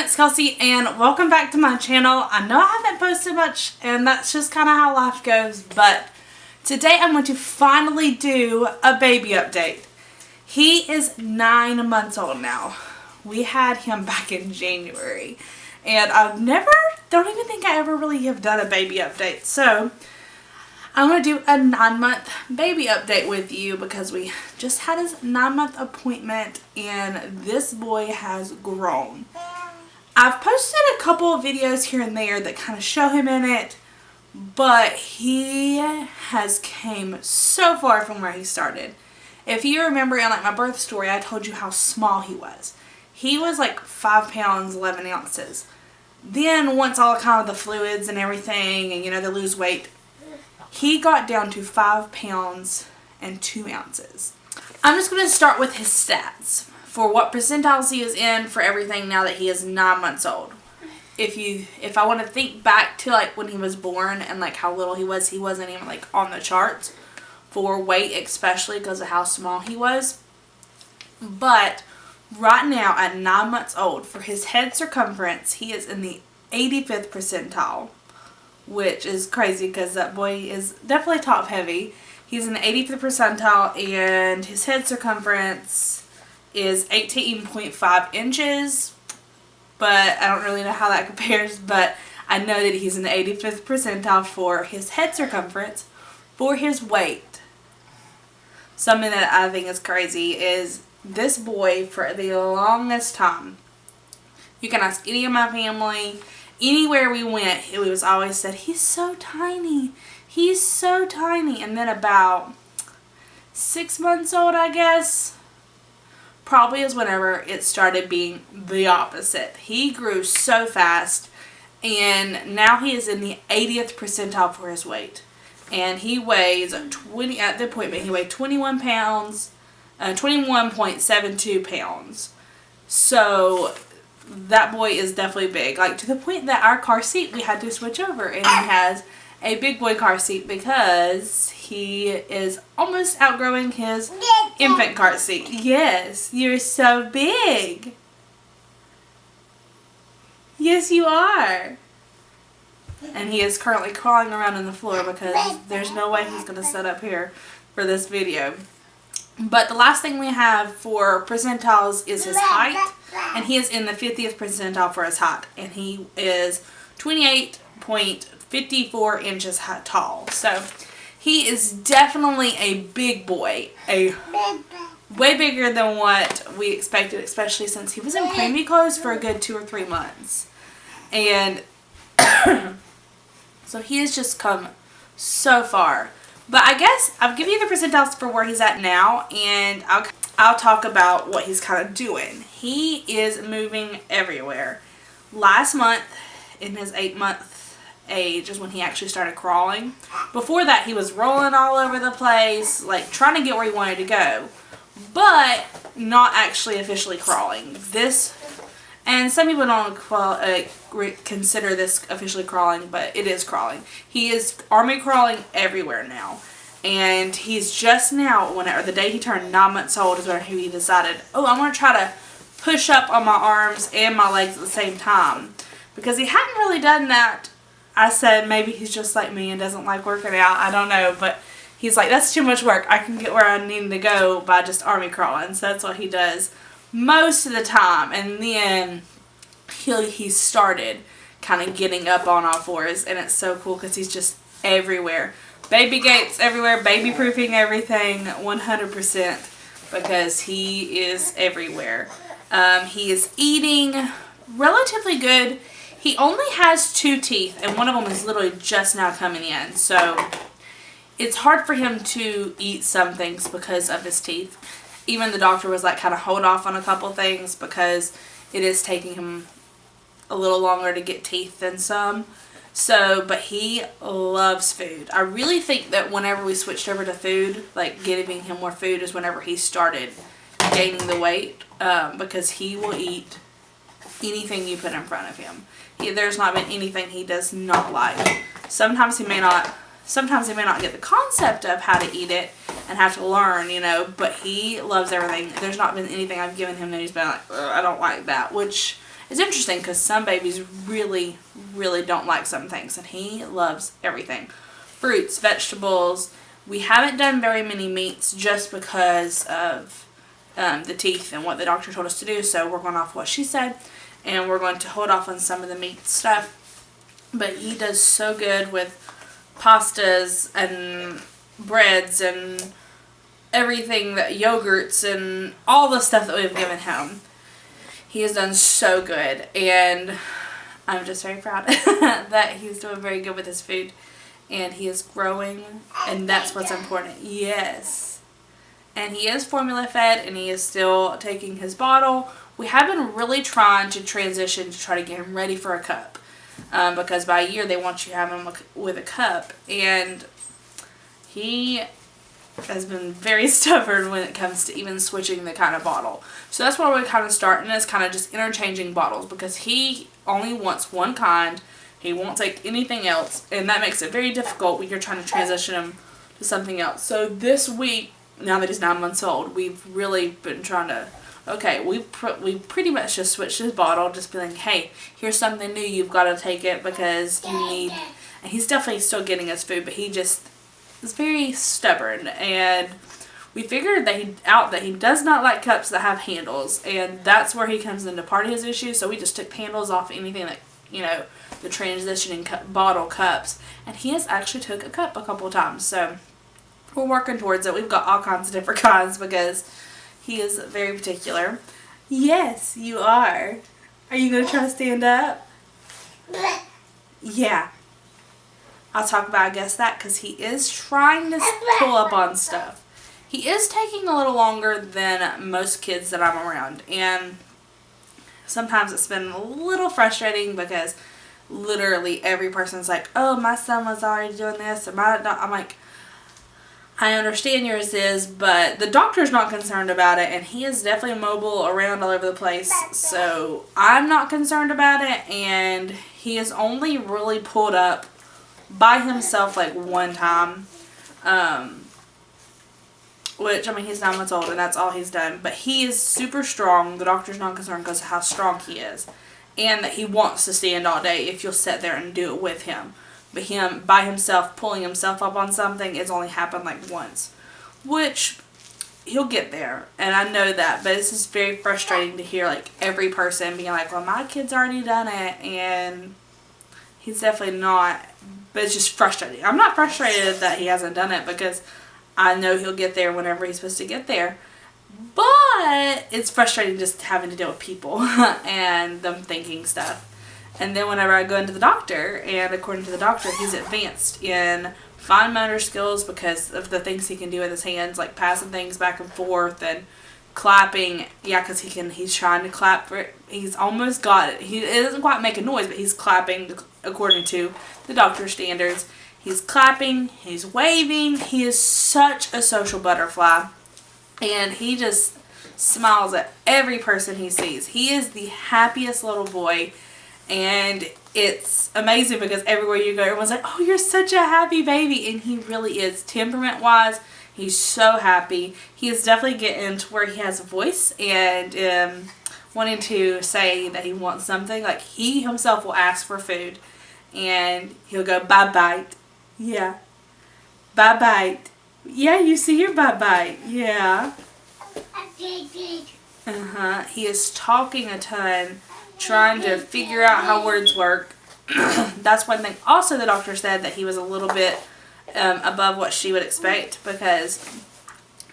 it's Kelsey and welcome back to my channel. I know I haven't posted much and that's just kind of how life goes, but today I'm going to finally do a baby update. He is 9 months old now. We had him back in January and don't even think I ever really have done a baby update. So I'm going to do a 9-month baby update with you because we just had his 9-month appointment and this boy has grown. I've posted a couple of videos here and there that kind of show him in it, but he has came so far from where he started. If you remember in like my birth story, I told you how small he was. He was like 5 pounds 11 ounces. Then once all kind of the fluids and everything and they lose weight, he got down to 5 pounds and 2 ounces. I'm just going to start with his stats for what percentiles he is in for everything now that he is 9 months old. If I want to think back to like when he was born and like how little he wasn't even like on the charts for weight, especially because of how small he was. But right now at 9 months old, for his head circumference, he is in the 85th percentile. Which is crazy because that boy is definitely top heavy. He's in the 85th percentile and his head circumference is 18.5 inches. But I don't really know how that compares, but I know that he's in the 85th percentile for his head circumference. For his weight, something that I think is crazy is this boy for the longest time. You can ask any of my family. Anywhere we went, it was always said, he's so tiny. He's so tiny. And then about 6 months old, I guess, probably is whenever it started being the opposite. He grew so fast. And now he is in the 80th percentile for his weight. And he weighs at the appointment, he weighed 21 pounds, 21.72 pounds. So that boy is definitely big, like to the point that our car seat we had to switch over, and he has a big boy car seat because he is almost outgrowing his infant car seat. Yes, you're so big. Yes, you are. And he is currently crawling around on the floor because there's no way he's going to sit up here for this video. But the last thing we have for percentiles is his height. And he is in the 50th percentile for his height. And he is 28.54 inches tall. So he is definitely a big boy. Way bigger than what we expected, especially since he was in preemie clothes for a good 2 or 3 months. And so he has just come so far. But I guess I'll give you the percentiles for where he's at now, and I'll talk about what he's kind of doing. He is moving everywhere. Last month, in his 8-month age, is when he actually started crawling. Before that, he was rolling all over the place, like trying to get where he wanted to go, but not actually officially crawling. And some people don't consider this officially crawling, but it is crawling. He is army crawling everywhere now. And he's just now, the day he turned 9 months old is when he decided, oh, I'm going to try to push up on my arms and my legs at the same time. Because he hadn't really done that. I said maybe he's just like me and doesn't like working out. I don't know, but he's like, that's too much work. I can get where I need to go by just army crawling. So that's what he does most of the time. And then he started kind of getting up on all fours, and it's so cool because he's just everywhere. Baby gates everywhere, baby proofing everything 100% because he is everywhere. He is eating relatively good. He only has 2 teeth, and one of them is literally just now coming in. So it's hard for him to eat some things because of his teeth. Even the doctor was like kind of hold off on a couple things because it is taking him a little longer to get teeth than some. So, but he loves food. I really think that whenever we switched over to food, like giving him more food, is whenever he started gaining the weight, because he will eat anything you put in front of him. There's not been anything he does not like. Sometimes he may not get the concept of how to eat it and have to learn, but he loves everything. There's not been anything I've given him that he's been like, I don't like that, which it's interesting because some babies really, really don't like some things, and he loves everything. Fruits, vegetables. We haven't done very many meats just because of the teeth and what the doctor told us to do, so we're going off what she said, and we're going to hold off on some of the meat stuff. But he does so good with pastas and breads and everything, that yogurts and all the stuff that we've given him. He has done so good, and I'm just very proud that he's doing very good with his food, and he is growing, and that's what's important. Yes. And he is formula fed, and he is still taking his bottle. We have been really trying to transition to try to get him ready for a cup, because by a year they want you to have him with a cup, and he has been very stubborn when it comes to even switching the kind of bottle. So that's why we're kind of starting, is kind of just interchanging bottles, because he only wants one kind. He won't take anything else, and that makes it very difficult when you're trying to transition him to something else. So this week, now that he's 9 months old, we've really been trying to, okay, we pretty much just switched his bottle, just be like, hey, here's something new, you've got to take it because you need, and he's definitely still getting his food, but he just is very stubborn, and we figured that he does not like cups that have handles, and that's where he comes into part of his issue. So we just took handles off anything that, you know, the transitioning bottle cups, and he has actually took a cup a couple of times, so we're working towards it. We've got all kinds of different kinds because he is very particular. Yes, you are. Are you going to try to stand up? Yeah. I'll talk about, I guess, that, because he is trying to pull up on stuff. He is taking a little longer than most kids that I'm around, and sometimes it's been a little frustrating because literally every person's like, oh, my son was already doing this, or I'm like, I understand yours is, but the doctor's not concerned about it, and he is definitely mobile around all over the place, so I'm not concerned about it, and he is only really pulled up by himself like one time, which, I mean, he's 9 months old and that's all he's done, but he is super strong. The doctor's not concerned because of how strong he is, and that he wants to stand all day if you'll sit there and do it with him. But him by himself pulling himself up on something, it's only happened like once, which he'll get there, and I know that, but it's just very frustrating to hear like every person being like, well, my kid's already done it, and he's definitely not. But it's just frustrating. I'm not frustrated that he hasn't done it, because I know he'll get there whenever he's supposed to get there. But it's frustrating just having to deal with people and them thinking stuff. And then whenever I go into the doctor, and according to the doctor, he's advanced in fine motor skills because of the things he can do with his hands, like passing things back and forth and clapping. Yeah, because he's trying to clap for it. He's almost got it. He doesn't quite make a noise, but he's clapping according to the doctor's standards. He's clapping, he's waving. He is such a social butterfly, and he just smiles at every person he sees. He is the happiest little boy, and it's amazing because everywhere you go, everyone's like, oh, you're such a happy baby, and he really is. Temperament wise, he's so happy. He is definitely getting to where he has a voice, and wanting to say that he wants something. Like, he himself will ask for food, and he'll go, bye-bye. Yeah. Bye-bye. Yeah, you see your bye-bye. Yeah. He is talking a ton, trying to figure out how words work. That's one thing. Also, the doctor said that he was a little bit above what she would expect, because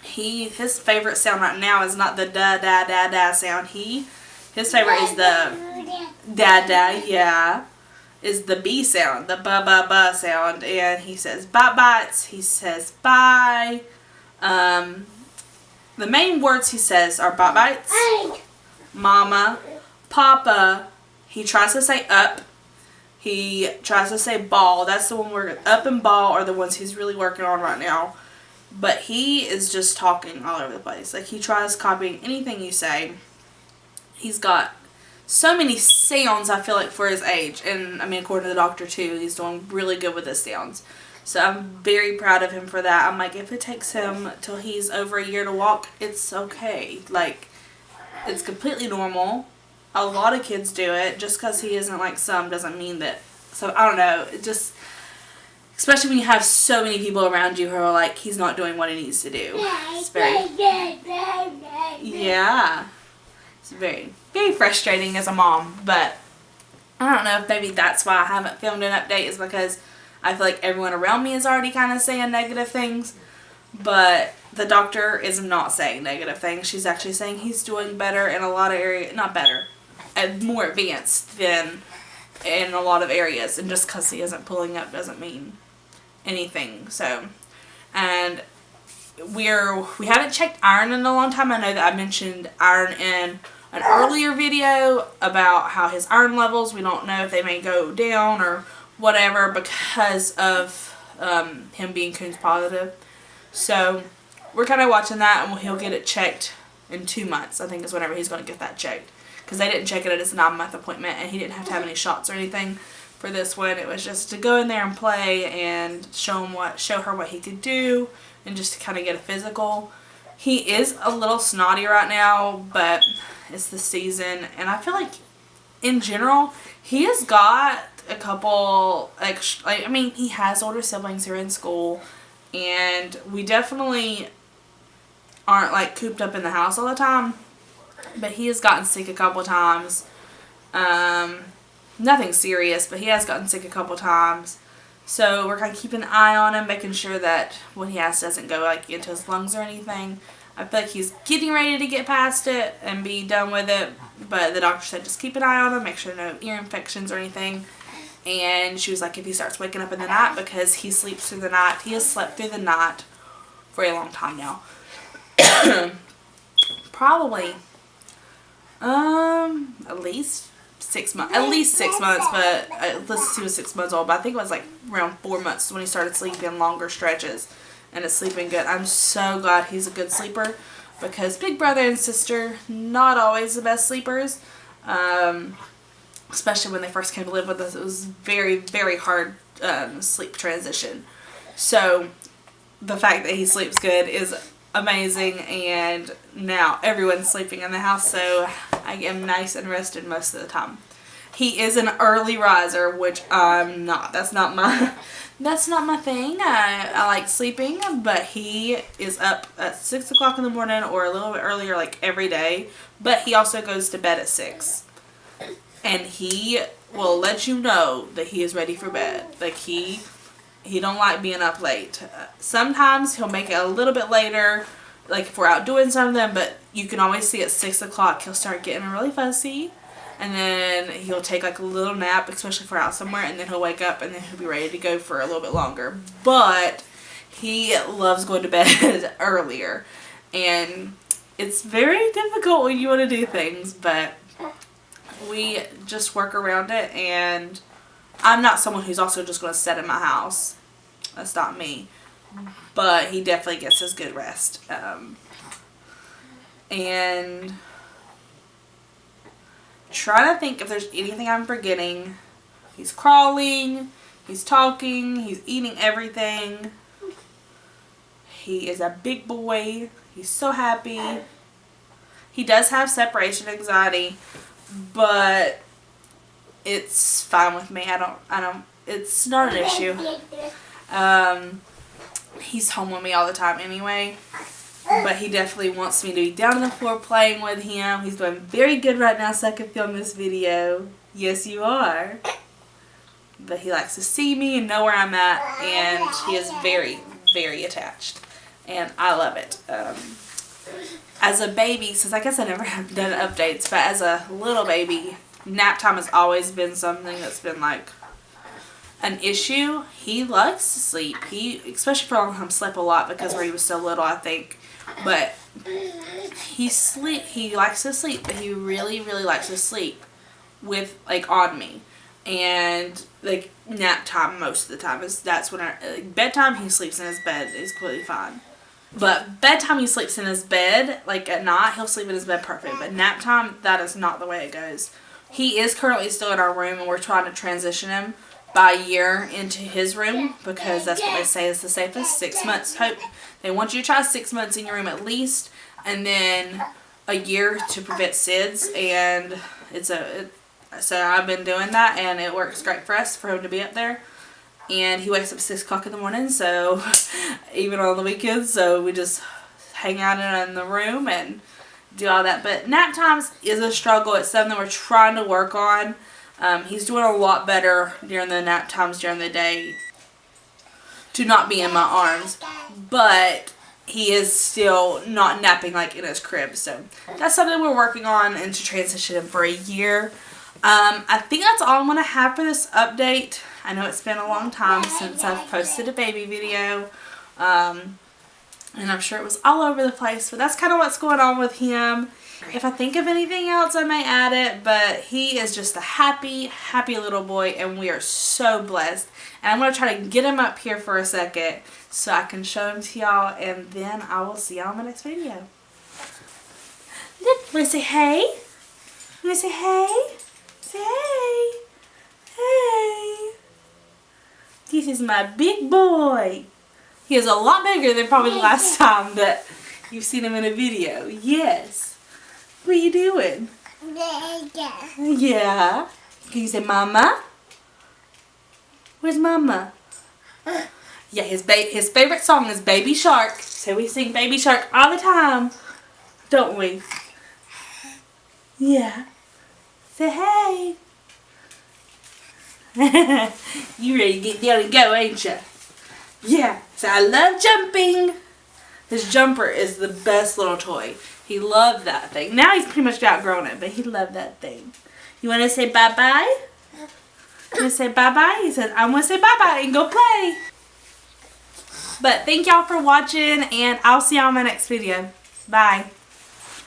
his favorite sound right now is not the da-da-da-da sound. His favorite is the da-da, yeah, is the B sound, the ba-ba-ba sound, and he says bye-byes, he says bye. The main words he says are bye-byes, mama, papa. He tries to say up. He tries to say ball. That's the one where up and ball are the ones he's really working on right now. But he is just talking all over the place. Like, he tries copying anything you say. He's got so many sounds, I feel like, for his age. And, I mean, according to the doctor, too, he's doing really good with his sounds. So I'm very proud of him for that. I'm like, if it takes him till he's over a year to walk, it's okay. Like, it's completely normal. a lot of kids do it. Just because he isn't like some doesn't mean that. So I don't know. It just, especially when you have so many people around you who are like, he's not doing what he needs to do. It's very, yeah. It's very, very frustrating as a mom. But I don't know if maybe that's why I haven't filmed an update, is because I feel like everyone around me is already kind of saying negative things. But the doctor is not saying negative things. She's actually saying he's doing better in a lot of areas. Not better, more advanced than in a lot of areas. And just because he isn't pulling up doesn't mean anything. So, and we haven't checked iron in a long time. I know that I mentioned iron in an earlier video about how his iron levels, we don't know if they may go down or whatever because of him being Coons positive. So we're kind of watching that, and he'll get it checked in 2 months. I think is whenever he's going to get that checked, because they didn't check it at his 9-month appointment, and he didn't have to have any shots or anything for this one. It was just to go in there and play and show her what he could do, and just to kind of get a physical. He is a little snotty right now, but it's the season, and I feel like in general he has got a couple extra, I mean, he has older siblings who are in school, and we definitely aren't like cooped up in the house all the time, but he has gotten sick a couple times. Nothing serious, but he has gotten sick a couple times. So we're kind of keeping an eye on him, making sure that what he has doesn't go like into his lungs or anything. I feel like he's getting ready to get past it and be done with it, but the doctor said just keep an eye on him, make sure no ear infections or anything. And she was like, if he starts waking up in the night, because he sleeps through the night, he has slept through the night for a long time now. Probably at least 6 months. At least 6 months, but let's see, he was 6 months old. But I think it was like around 4 months when he started sleeping longer stretches, and is sleeping good. I'm so glad he's a good sleeper, because big brother and sister, not always the best sleepers. Especially when they first came to live with us, it was very, very hard sleep transition. So the fact that he sleeps good is amazing, and now everyone's sleeping in the house, so I am nice and rested most of the time. He is an early riser, which I'm not. That's not my thing. I like sleeping, but he is up at 6 o'clock in the morning or a little bit earlier, like every day. But he also goes to bed at 6. And he will let you know that he is ready for bed. Like, he don't like being up late. Sometimes he'll make it a little bit later, like if we're out doing something, but you can always see at 6 o'clock he'll start getting really fussy. And then he'll take like a little nap, especially if we're out somewhere, and then he'll wake up and then he'll be ready to go for a little bit longer. But he loves going to bed earlier. And it's very difficult when you want to do things, but we just work around it. And I'm not someone who's also just going to sit in my house. That's not me. But he definitely gets his good rest. And trying to think if there's anything I'm forgetting. He's crawling. He's talking. He's eating everything. He is a big boy. He's so happy. He does have separation anxiety, but it's fine with me. I don't, it's not an issue. He's home with me all the time anyway, but he definitely wants me to be down on the floor playing with him. He's doing very good right now, so I can film this video. Yes, you are. But he likes to see me and know where I'm at, and he is very, very attached, and I love it. As a baby, since I guess I never have done updates, but as a little baby, nap time has always been something that's been like an issue. He likes to sleep. He, especially for a long time, slept a lot because where he was so little, I think. But he likes to sleep, but he really, really likes to sleep with, like, on me. And, like, nap time most of the time that's when bedtime, he sleeps in his bed. It's completely fine. But bedtime, he sleeps in his bed. Like, at night, he'll sleep in his bed perfect. But nap time, that is not the way it goes. He is currently still in our room, and we're trying to transition him by a year into his room, because that's what they say is the safest. 6 months. They want you to try 6 months in your room at least, and then a year to prevent SIDS. And So I've been doing that, and it works great for us, for him to be up there. And he wakes up at 6 o'clock in the morning, so even on the weekends, so we just hang out in the room and do all that. But nap times is a struggle. It's something we're trying to work on. He's doing a lot better during the nap times during the day to not be in my arms, but he is still not napping like in his crib. So that's something we're working on, and to transition him for a year. I think that's all I'm going to have for this update. I know it's been a long time since I've posted a baby video. And I'm sure it was all over the place. But that's kind of what's going on with him. If I think of anything else, I may add it. But he is just a happy, happy little boy. And we are so blessed. And I'm going to try to get him up here for a second so I can show him to y'all. And then I will see y'all in the next video. Look, want to say hey? Want to say hey? Say hey. Hey. This is my big boy. He is a lot bigger than probably the last time that you've seen him in a video. Yes. What are you doing? Yeah. Can you say mama? Where's mama? Yeah, his favorite song is Baby Shark. So we sing Baby Shark all the time. Don't we? Yeah. Say hey. You ready to get down and go, ain't you? Yeah. So I love jumping. His jumper is the best little toy. He loved that thing. Now he's pretty much outgrown it, but he loved that thing. You want to say bye-bye? You want to say bye-bye? He says, I want to say bye-bye and go play. But thank y'all for watching, and I'll see y'all in my next video. Bye.